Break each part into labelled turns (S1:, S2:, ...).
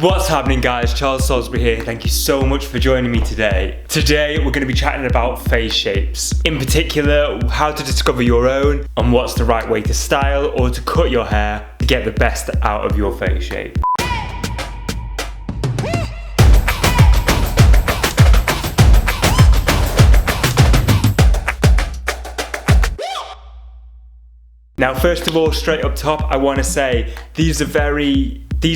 S1: What's happening, guys? Charles Salisbury here. Thank you so much for joining me today. Today we're going to be chatting about face shapes. In particular, how to discover your own and what's the right way to style or to cut your hair to get the best out of your face shape. Now, first of all, straight up top, I want to say these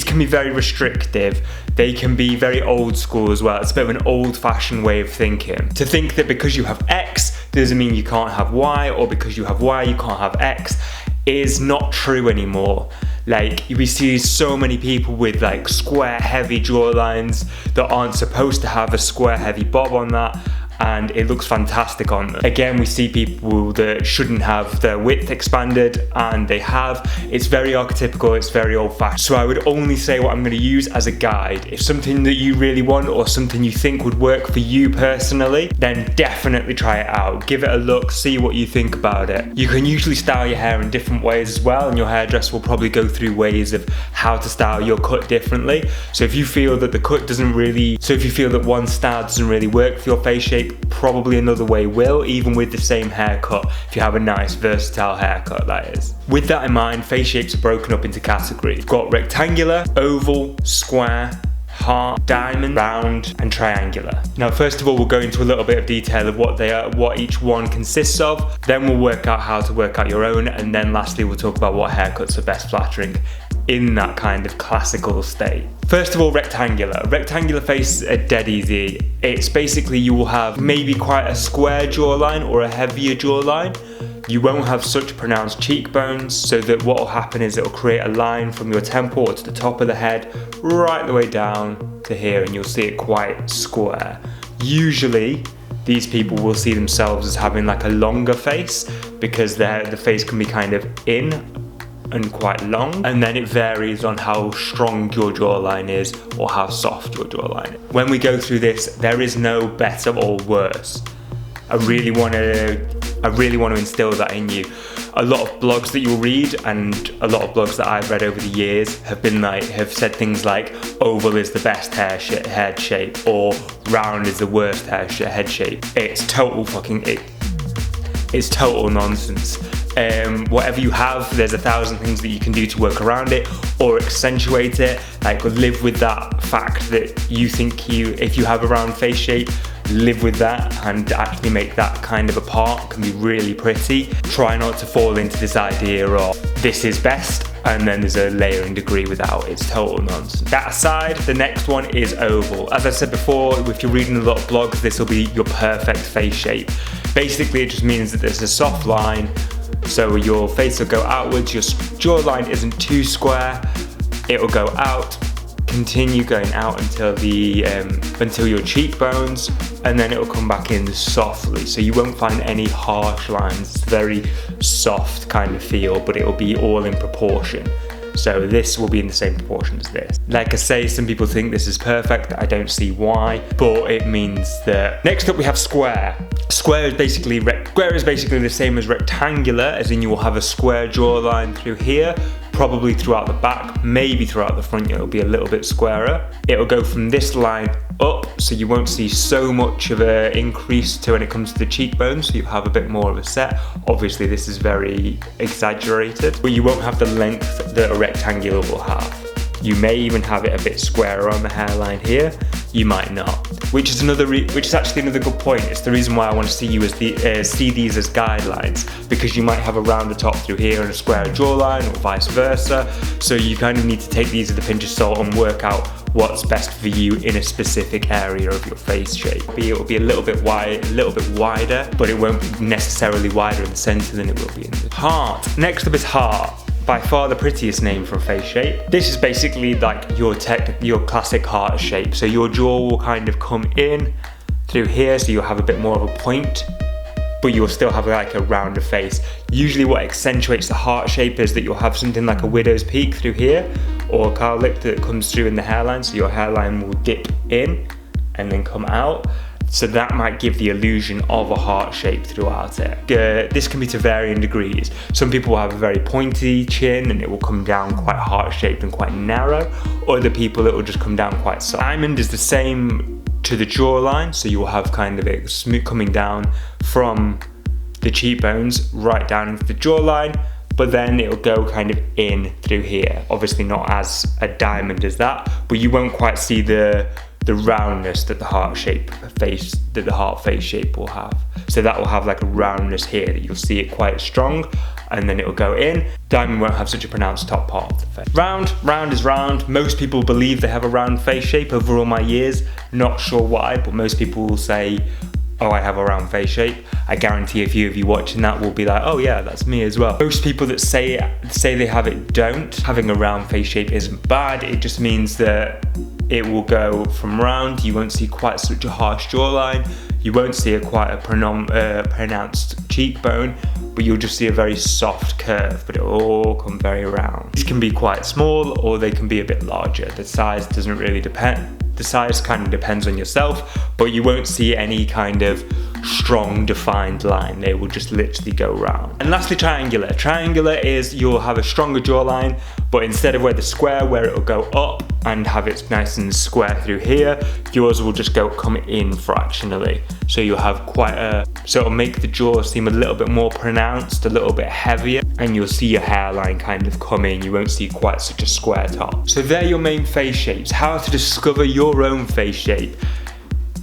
S1: can be very restrictive. They can be very old school as well. It's a bit of an old-fashioned way of thinking. To think that because you have X doesn't mean you can't have Y, or because you have Y you can't have X, is not true anymore. Like, we see so many people with like square heavy jawlines that aren't supposed to have a square heavy bob on that, and it looks fantastic on them. Again, we see people that shouldn't have their width expanded and they have. It's very archetypical, it's very old-fashioned. So I would only say what I'm going to use as a guide. If something that you really want or something you think would work for you personally, then definitely try it out. Give it a look, see what you think about it. You can usually style your hair in different ways as well, and your hairdresser will probably go through ways of how to style your cut differently. So if you feel that if you feel that one style doesn't really work for your face shape, probably another way will, even with the same haircut, if you have a nice versatile haircut, that is. With that in mind, face shapes are broken up into categories. You've got rectangular, oval, square, heart, diamond, round, and triangular. Now, first of all, we'll go into a little bit of detail of what they are, what each one consists of. Then we'll work out how to work out your own, and then lastly we'll talk about what haircuts are best flattering in that kind of classical state. First of all, rectangular. Rectangular face are dead easy. It's basically, you will have maybe quite a square jawline or a heavier jawline. You won't have such pronounced cheekbones, so that what will happen is it will create a line from your temple to the top of the head, right the way down to here, and you'll see it quite square. Usually, these people will see themselves as having like a longer face because the face can be kind of in and quite long, and then it varies on how strong your jawline is or how soft your jawline is. When we go through this, there is no better or worse. I really want to instill that in you. A lot of blogs that you'll read and a lot of blogs that I've read over the years have said things like oval is the best head shape or round is the worst head shape. It's total nonsense. Whatever you have, there's 1,000 things that you can do to work around it or accentuate it. Like, live with that fact that you think if you have a round face shape, live with that and actually make that kind of a part. Can be really pretty. Try not to fall into this idea of this is best and then there's a layering degree without. It's total nonsense. That aside, the next one is oval. As I said before, if you're reading a lot of blogs, this will be your perfect face shape. Basically, it just means that there's a soft line, so your face will go outwards, your jawline isn't too square, it will go out, continue going out until your cheekbones, and then it will come back in softly. So you won't find any harsh lines. It's a very soft kind of feel, but it will be all in proportion. So this will be in the same proportion as this. Like I say, some people think this is perfect. I don't see why, but it means that. Next up we have square. Square is basically the same as rectangular, as in you will have a square jawline through here, probably throughout the back, maybe throughout the front it'll be a little bit squarer. It'll go from this line up, so you won't see so much of an increase to when it comes to the cheekbones, so you have a bit more of a set. Obviously this is very exaggerated, but you won't have the length that a rectangular will have. You may even have it a bit squarer on the hairline here, you might not. Which is actually another good point. It's the reason why I want to see you see these as guidelines, because you might have a rounder top through here and a square jawline, or vice versa. So you kind of need to take these with a pinch of salt and work out what's best for you in a specific area of your face shape. It will be a little bit wider, but it won't be necessarily wider in the center than it will be in the heart. Next up is heart. By far the prettiest name for a face shape. This is basically like your classic heart shape. So your jaw will kind of come in through here, so you'll have a bit more of a point, but you'll still have like a rounder face. Usually what accentuates the heart shape is that you'll have something like a widow's peak through here, or a cowlick that comes through in the hairline, so your hairline will dip in and then come out. So that might give the illusion of a heart shape throughout it. This can be to varying degrees. Some people will have a very pointy chin and it will come down quite heart-shaped and quite narrow. Other people, it will just come down quite soft. Diamond is the same to the jawline, so you will have kind of it smooth coming down from the cheekbones right down into the jawline, but then it'll go kind of in through here. Obviously not as a diamond as that, but you won't quite see the roundness that the heart face shape will have. So that will have like a roundness here that you'll see it quite strong, and then it will go in. Diamond won't have such a pronounced top part of the face. Round is round. Most people believe they have a round face shape over all my years. Not sure why, but most people will say, oh, I have a round face shape. I guarantee a few of you watching that will be like, oh yeah, that's me as well. Most people that say they have it don't. Having a round face shape isn't bad. It just means that it will go from round. You won't see quite such a harsh jawline. You won't see quite a pronounced cheekbone, but you'll just see a very soft curve, but it'll all come very round. These can be quite small or they can be a bit larger. The size doesn't really depend. The size kind of depends on yourself, but you won't see any kind of strong defined line. They will just literally go round. And lastly, triangular. Triangular is you'll have a stronger jawline, but instead of where the square, where it'll go up and have it nice and square through here, yours will just come in fractionally. So you'll have so it'll make the jaw seem a little bit more pronounced, a little bit heavier, and you'll see your hairline kind of come in. You won't see quite such a square top. So they're your main face shapes. How to discover your own face shape.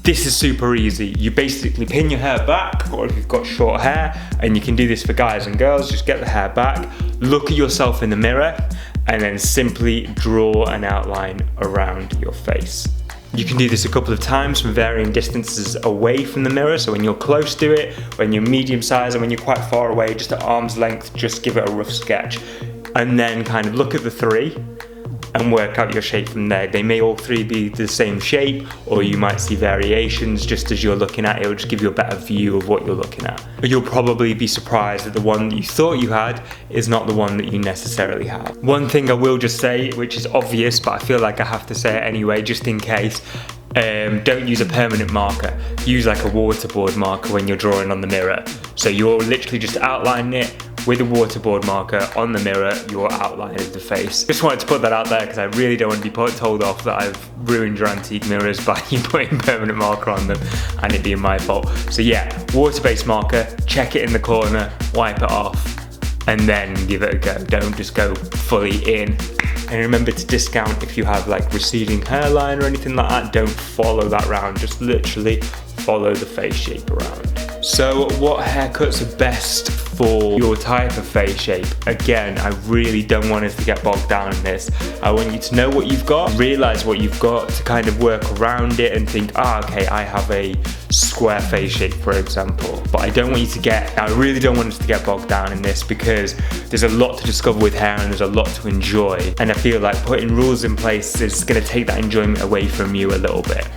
S1: This is super easy. You basically pin your hair back, or if you've got short hair, and you can do this for guys and girls, just get the hair back, look at yourself in the mirror, and then simply draw an outline around your face. You can do this a couple of times from varying distances away from the mirror. So when you're close to it, when you're medium size, and when you're quite far away, just at arm's length, just give it a rough sketch. And then kind of look at the three and work out your shape from there. They may all three be the same shape, or you might see variations just as you're looking at it. It'll just give you a better view of what you're looking at. But you'll probably be surprised that the one that you thought you had is not the one that you necessarily have. One thing I will just say, which is obvious, but I feel like I have to say it anyway, just in case, don't use a permanent marker. Use like a waterboard marker when you're drawing on the mirror. So you're literally just outlining it with a waterboard marker on the mirror. You're outlining the face. Just wanted to put that out there because I really don't want to be told off that I've ruined your antique mirrors by you putting permanent marker on them and it being my fault. So yeah, water-based marker, check it in the corner, wipe it off, and then give it a go. Don't just go fully in. And remember to discount if you have like receding hairline or anything like that. Don't follow that round, just literally follow the face shape around. So what haircuts are best for your type of face shape? Again, I really don't want us to get bogged down in this. I want you to know what you've got, realize what you've got, to kind of work around it and think, okay, I have a square face shape, for example. But I really don't want us to get bogged down in this because there's a lot to discover with hair and there's a lot to enjoy. And I feel like putting rules in place is going to take that enjoyment away from you a little bit,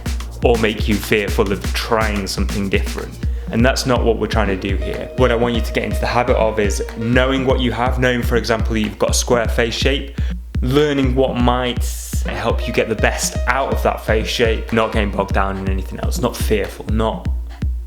S1: or make you fearful of trying something different. And that's not what we're trying to do here. What I want you to get into the habit of is knowing what you have, knowing, for example, you've got a square face shape, learning what might help you get the best out of that face shape, not getting bogged down in anything else, not fearful,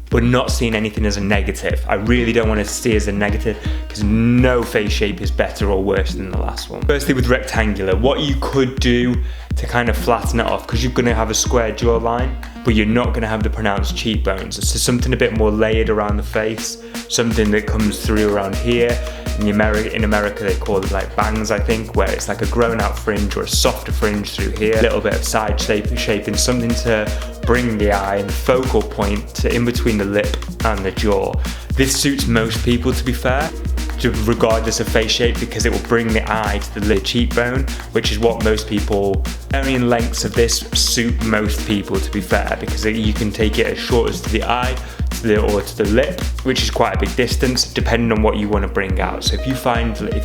S1: but not seeing anything as a negative. I really don't want to see it as a negative because no face shape is better or worse than the last one. Firstly, with rectangular, what you could do to kind of flatten it off, because you're going to have a square jawline, but you're not going to have the pronounced cheekbones. So something a bit more layered around the face, something that comes through around here. In America they call it like bangs, I think, where it's like a grown out fringe or a softer fringe through here, a little bit of side shaping, something to bring the eye and focal point to in between the lip and the jaw. This suits most people, to be fair, regardless of face shape, because it will bring the eye to the lip cheekbone, which is what most people, varying lengths of this suit most people, to be fair, because you can take it as short as to the eye or to the lip, which is quite a big distance depending on what you want to bring out. So if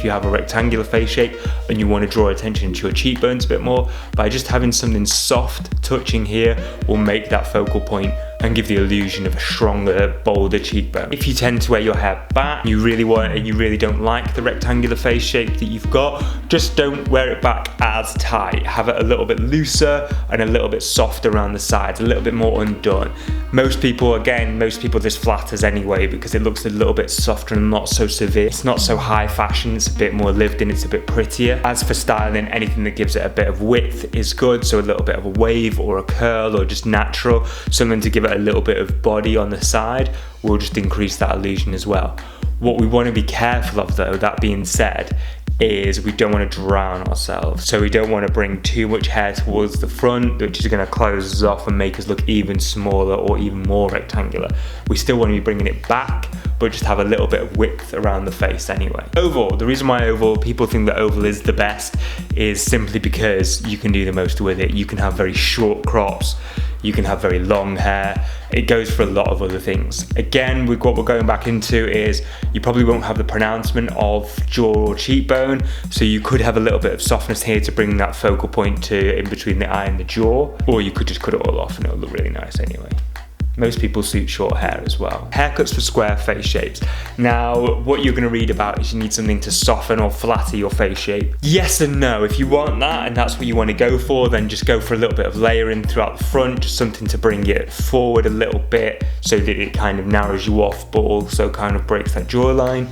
S1: you have a rectangular face shape and you want to draw attention to your cheekbones a bit more, by just having something soft touching here will make that focal point and give the illusion of a stronger, bolder cheekbone. If you tend to wear your hair back, you really don't like the rectangular face shape that you've got, just don't wear it back as tight. Have it a little bit looser and a little bit softer around the sides, a little bit more undone. Most people this flatters anyway because it looks a little bit softer and not so severe. It's not so high fashion, it's a bit more lived in, it's a bit prettier. As for styling, anything that gives it a bit of width is good, so a little bit of a wave or a curl or just natural, something to give it a little bit of body on the side will just increase that illusion as well. What we want to be careful of though, that being said, is we don't want to drown ourselves. So we don't want to bring too much hair towards the front, which is going to close us off and make us look even smaller or even more rectangular. We still want to be bringing it back, but just have a little bit of width around the face anyway. Oval, the reason why people think that oval is the best is simply because you can do the most with it. You can have very short crops, you can have very long hair. It goes for a lot of other things. Again, what we're going back into is you probably won't have the pronouncement of jaw or cheekbone, so you could have a little bit of softness here to bring that focal point to in between the eye and the jaw, or you could just cut it all off and it'll look really nice anyway. Most people suit short hair as well. Haircuts for square face shapes. Now, what you're going to read about is you need something to soften or flatter your face shape. Yes and no. If you want that and that's what you want to go for, then just go for a little bit of layering throughout the front, just something to bring it forward a little bit so that it kind of narrows you off, but also kind of breaks that jawline.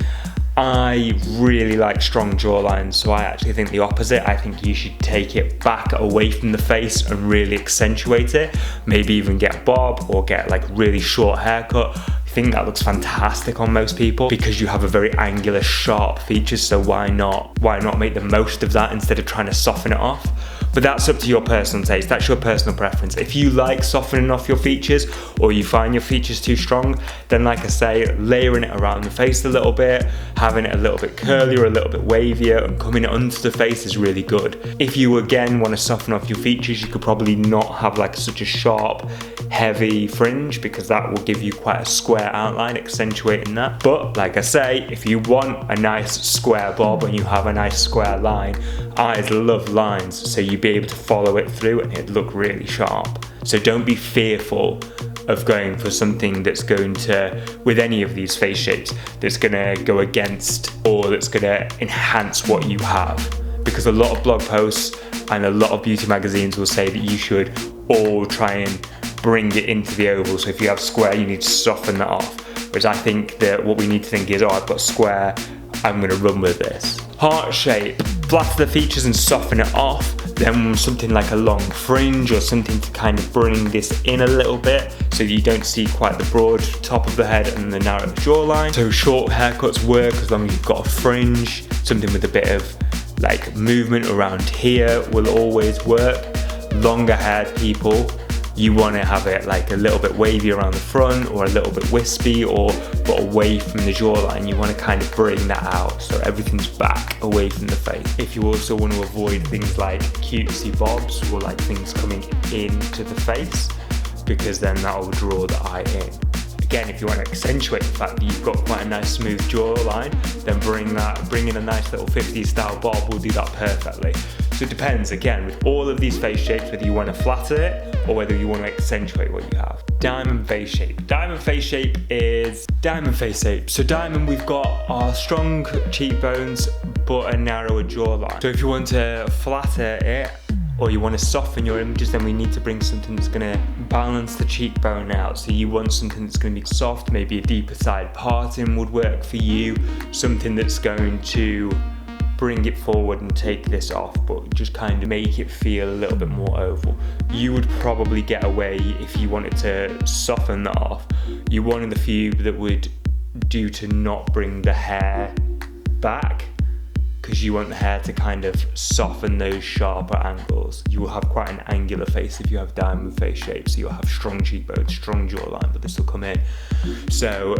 S1: I really like strong jawlines, so I actually think the opposite. I think you should take it back away from the face and really accentuate it. Maybe even get a bob or get like really short haircut. I think that looks fantastic on most people because you have a very angular, sharp features, so why not make the most of that instead of trying to soften it off? But that's up to your personal taste, that's your personal preference. If you like softening off your features or you find your features too strong, then like I say, layering it around the face a little bit, having it a little bit curlier, a little bit wavier, and coming onto the face is really good. If you again want to soften off your features, you could probably not have like such a sharp, heavy fringe because that will give you quite a square outline, accentuating that. But like I say, if you want a nice square bob and you have a nice square line, eyes love lines, so you'd be able to follow it through and it'd look really sharp. So don't be fearful of going for something that's going to, with any of these face shapes, that's going to go against or that's going to enhance what you have. Because a lot of blog posts and a lot of beauty magazines will say that you should all try and bring it into the oval. So if you have square, you need to soften that off. Whereas I think that what we need to think is, oh, I've got square, I'm going to run with this. Heart shape, flatter the features and soften it off. Then something like a long fringe or something to kind of bring this in a little bit so that you don't see quite the broad top of the head and the narrow jawline. So short haircuts work as long as you've got a fringe. Something with a bit of like movement around here will always work. Longer haired people, you want to have it like a little bit wavy around the front or a little bit wispy but away from the jawline. You want to kind of bring that out so everything's back away from the face. If you also want to avoid things like cutesy bobs or like things coming into the face, because then that will draw the eye in. Again, if you want to accentuate the fact that you've got quite a nice smooth jawline, then bring in a nice little 50s style bob will do that perfectly. So it depends, again, with all of these face shapes, whether you want to flatter it or whether you want to accentuate what you have. Diamond face shape. Diamond face shape is diamond face shape. So diamond, we've got our strong cheekbones but a narrower jawline. So if you want to flatter it, or you want to soften your images, then we need to bring something that's going to balance the cheekbone out. So you want something that's going to be soft, maybe a deeper side parting would work for you, something that's going to bring it forward and take this off, but just kind of make it feel a little bit more oval. You would probably get away if you wanted to soften that off. You're one of the few that would do to not bring the hair back, because you want the hair to kind of soften those sharper angles. You will have quite an angular face if you have diamond face shape, so you'll have strong cheekbones, strong jawline, but this will come in. So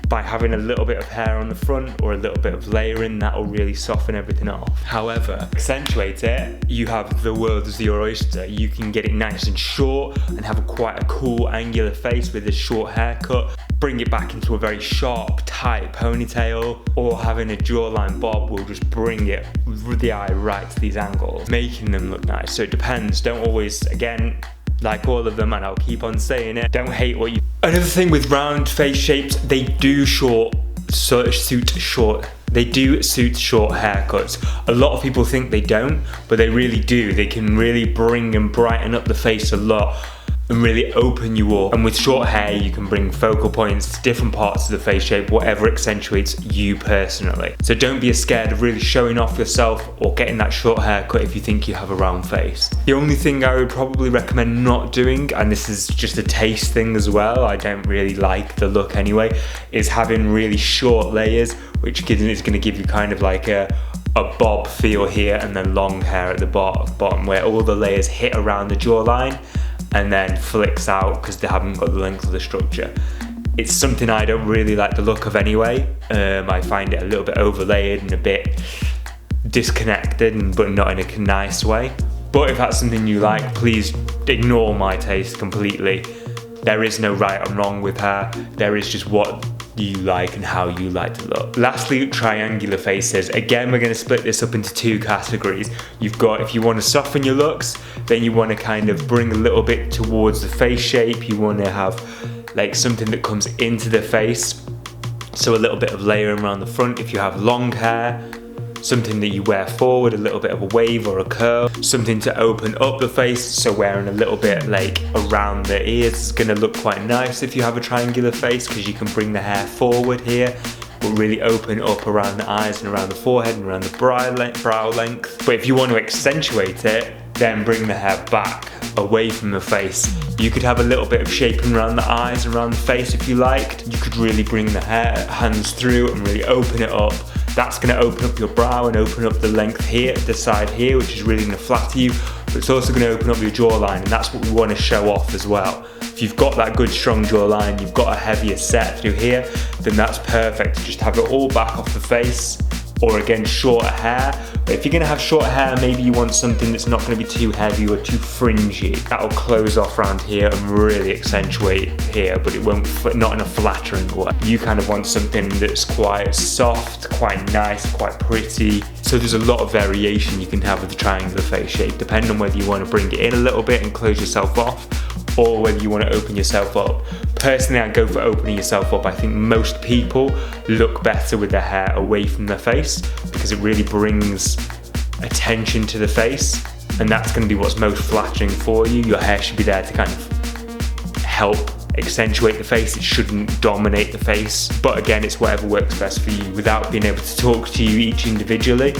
S1: by having a little bit of hair on the front or a little bit of layering, that will really soften everything off. However, accentuate it, you have the world as your oyster. You can get it nice and short and have quite a cool angular face with a short haircut. Bring it back into a very sharp, tight ponytail, or having a jawline bob will just bring it with the eye right to these angles, making them look nice. So it depends. Don't always, again, like all of them, and I'll keep on saying it. Don't hate what you... Another thing with round face shapes, they do suit short haircuts. A lot of people think they don't, but they really do. They can really bring and brighten up the face a lot and really open you up. And with short hair, you can bring focal points to different parts of the face shape, whatever accentuates you personally. So don't be scared of really showing off yourself or getting that short haircut if you think you have a round face. The only thing I would probably recommend not doing, and this is just a taste thing as well, I don't really like the look anyway, is having really short layers, which is going to give you kind of like a bob feel here, and then long hair at the bottom where all the layers hit around the jawline and then flicks out because they haven't got the length of the structure. It's something I don't really like the look of anyway. I find it a little bit overlaid and a bit disconnected, but not in a nice way. But if that's something you like, please ignore my taste completely. There is no right or wrong with hair. There is just what you like and how you like to look. Lastly, triangular faces. Again, we're going to split this up into two categories. You've got, if you want to soften your looks, then you want to kind of bring a little bit towards the face shape. You want to have like something that comes into the face, so a little bit of layering around the front. If you have long hair, something that you wear forward, a little bit of a wave or a curl, something to open up the face, so wearing a little bit like around the ears is going to look quite nice if you have a triangular face, because you can bring the hair forward here, but really open up around the eyes and around the forehead and around the brow length. But if you want to accentuate it, then bring the hair back away from the face. You could have a little bit of shaping around the eyes and around the face if you liked. You could really bring the hands through and really open it up. That's going to open up your brow and open up the length here, the side here, which is really going to flatter you, but it's also going to open up your jawline, and that's what we want to show off as well. If you've got that good strong jawline, you've got a heavier set through here, then that's perfect. Just have it all back off the face, or again, shorter hair. But if you're going to have short hair, maybe you want something that's not going to be too heavy or too fringy. That'll close off around here and really accentuate here, but it won't, not in a flattering way. You kind of want something that's quite soft, quite nice, quite pretty. So there's a lot of variation you can have with the triangular face shape, depending on whether you want to bring it in a little bit and close yourself off, or whether you want to open yourself up. Personally, I go for opening yourself up. I think most people look better with their hair away from their face, because it really brings attention to the face, and that's going to be what's most flattering for you. Your hair should be there to kind of help accentuate the face. It shouldn't dominate the face. But again, it's whatever works best for you. Without being able to talk to you each individually,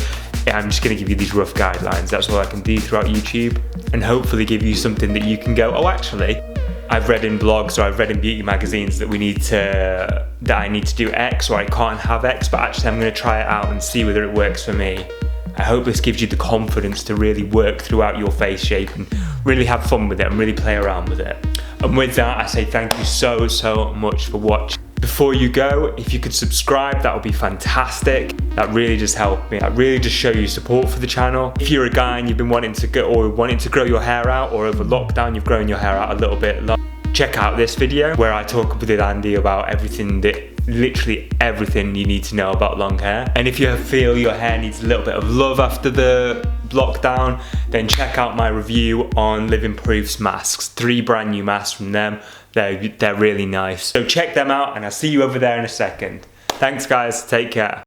S1: I'm just going to give you these rough guidelines. That's all I can do throughout YouTube, and hopefully give you something that you can go, oh, actually, I've read in blogs or I've read in beauty magazines that I need to do X, or I can't have X, but actually I'm going to try it out and see whether it works for me. I hope this gives you the confidence to really work throughout your face shape and really have fun with it and really play around with it. And with that, I say thank you so much for watching. Before you go, if you could subscribe, that would be fantastic. That really just help me. That really just show you support for the channel. If you're a guy and you've been wanting to grow your hair out, or over lockdown you've grown your hair out a little bit, check out this video where I talk with Andy about literally everything you need to know about long hair. And if you feel your hair needs a little bit of love after the lockdown, then check out my review on Living Proof's masks. 3 brand new masks from them. They're really nice. So check them out, and I'll see you over there in a second. Thanks guys, take care.